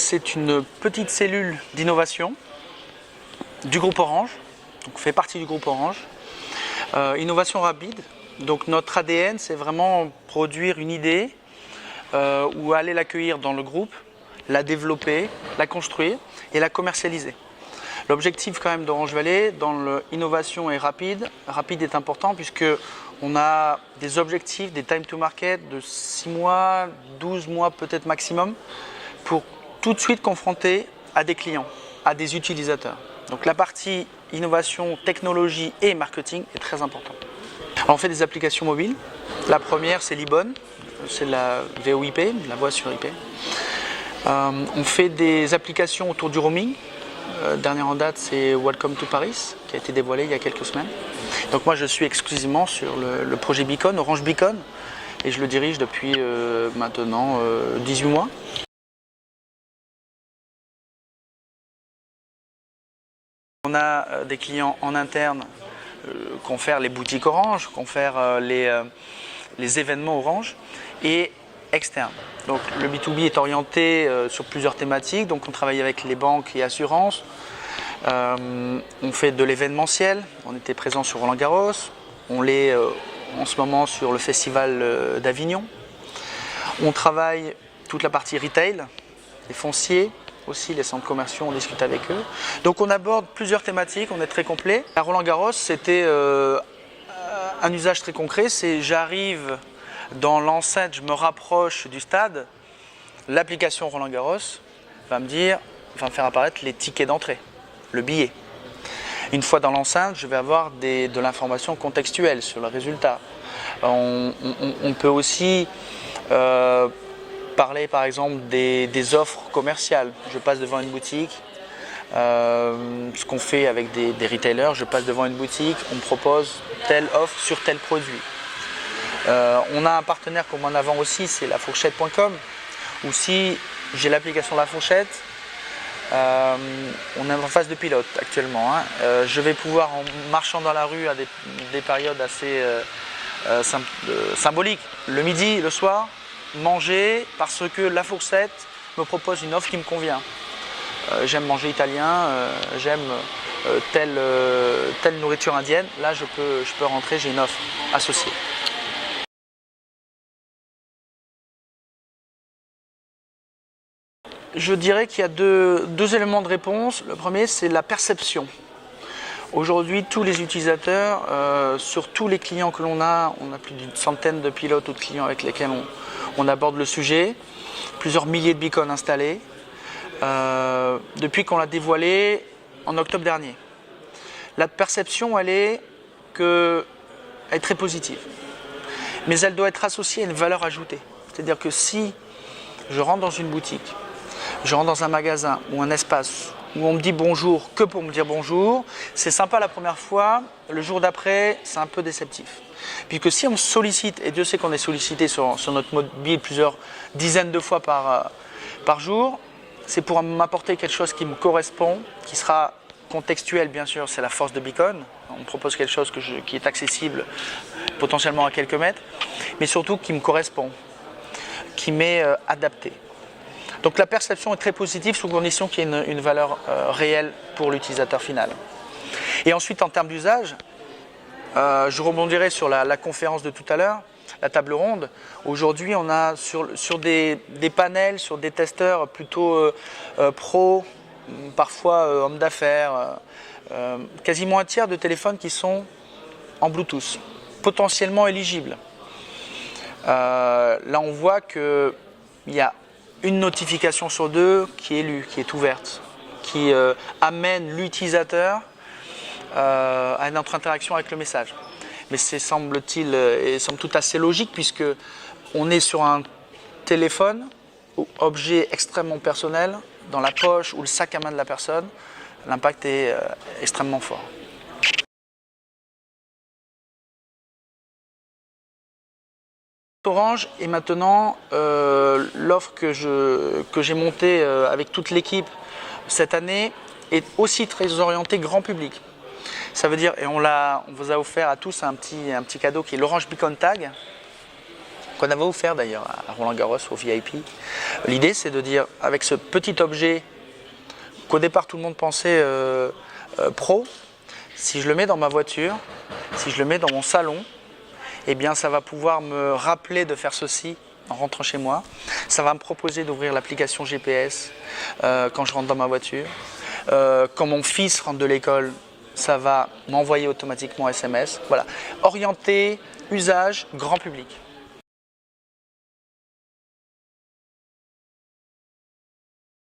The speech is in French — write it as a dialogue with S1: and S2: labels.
S1: c'est une petite cellule d'innovation du groupe Orange, donc fait partie du groupe Orange. Innovation rapide, donc notre ADN, c'est vraiment produire une idée ou aller l'accueillir dans le groupe, la développer, la construire et la commercialiser. L'objectif quand même d'Orange Valley dans l'innovation est rapide. Rapide est important puisque on a des objectifs, des time to market de 6 mois, 12 mois peut-être maximum pour tout de suite confronter à des clients, à des utilisateurs. Donc la partie innovation, technologie et marketing est très importante. Alors on fait des applications mobiles. La première c'est l'Ibon, c'est la VoIP, la voix sur IP. On fait des applications autour du roaming. Dernière en date, c'est Welcome to Paris, qui a été dévoilé il y a quelques semaines. Donc moi, je suis exclusivement sur le projet Beacon, Orange Beacon, et je le dirige depuis maintenant 18 mois. On a des clients en interne qu'on fait les boutiques Orange, qu'on fait les événements Orange, et externe. Donc le B2B est orienté sur plusieurs thématiques, donc on travaille avec les banques et assurances, on fait de l'événementiel, on était présent sur Roland-Garros, on l'est en ce moment sur le festival d'Avignon, on travaille toute la partie retail, les fonciers, aussi les centres commerciaux, on discute avec eux. Donc on aborde plusieurs thématiques, on est très complet. À Roland-Garros, c'était un usage très concret, c'est j'arrive dans l'enceinte, je me rapproche du stade, l'application Roland-Garros va me faire apparaître les tickets d'entrée, le billet. Une fois dans l'enceinte, je vais avoir de l'information contextuelle sur le résultat. On peut aussi parler par exemple des offres commerciales. Je passe devant une boutique, ce qu'on fait avec des retailers, je passe devant une boutique, on me propose telle offre sur tel produit. On a un partenaire qu'on met en avant aussi, c'est lafourchette.com, où si j'ai l'application La Fourchette, on est en phase de pilote actuellement. Je vais pouvoir, en marchant dans la rue à des périodes assez symboliques, le midi, le soir, manger parce que La Fourchette me propose une offre qui me convient. J'aime manger italien, j'aime telle nourriture indienne, là je peux rentrer, j'ai une offre associée. Je dirais qu'il y a deux éléments de réponse. Le premier, c'est la perception. Aujourd'hui, tous les utilisateurs, sur tous les clients que l'on a plus d'une centaine de pilotes ou de clients avec lesquels on aborde le sujet, plusieurs milliers de beacons installés, depuis qu'on l'a dévoilé en octobre dernier. La perception, elle est très positive, mais elle doit être associée à une valeur ajoutée. C'est-à-dire que si je rentre dans une boutique, je rentre dans un magasin ou un espace où on me dit bonjour que pour me dire bonjour, c'est sympa la première fois, le jour d'après, c'est un peu déceptif. Puisque si on me sollicite, et Dieu sait qu'on est sollicité sur notre mobile plusieurs dizaines de fois par jour, c'est pour m'apporter quelque chose qui me correspond, qui sera contextuel bien sûr, c'est la force de Beacon. On me propose quelque chose qui est accessible potentiellement à quelques mètres, mais surtout qui me correspond, qui m'est adapté. Donc la perception est très positive sous condition qu'il y ait une valeur réelle pour l'utilisateur final. Et ensuite en termes d'usage, je rebondirai sur la conférence de tout à l'heure, la table ronde. Aujourd'hui on a sur des panels, sur des testeurs plutôt pro, parfois hommes d'affaires, quasiment un tiers de téléphones qui sont en Bluetooth, potentiellement éligibles. Là on voit qu'il y a une notification sur deux qui est lue, qui est ouverte, qui amène l'utilisateur à notre interaction avec le message. Mais c'est semble-t-il et somme toute assez logique puisque on est sur un téléphone, objet extrêmement personnel, dans la poche ou le sac à main de la personne, l'impact est extrêmement fort. Orange et maintenant l'offre que j'ai montée avec toute l'équipe cette année est aussi très orientée grand public. Ça veut dire, et on vous a offert à tous un petit cadeau qui est l'Orange Beacon Tag. qu'on avait offert d'ailleurs à Roland-Garros au VIP. L'idée, c'est de dire, avec ce petit objet qu'au départ tout le monde pensait pro, si je le mets dans ma voiture, si je le mets dans mon salon, eh bien ça va pouvoir me rappeler de faire ceci en rentrant chez moi. Ça va me proposer d'ouvrir l'application GPS quand je rentre dans ma voiture. Quand mon fils rentre de l'école, ça va m'envoyer automatiquement SMS. Voilà, orienté, usage, grand public.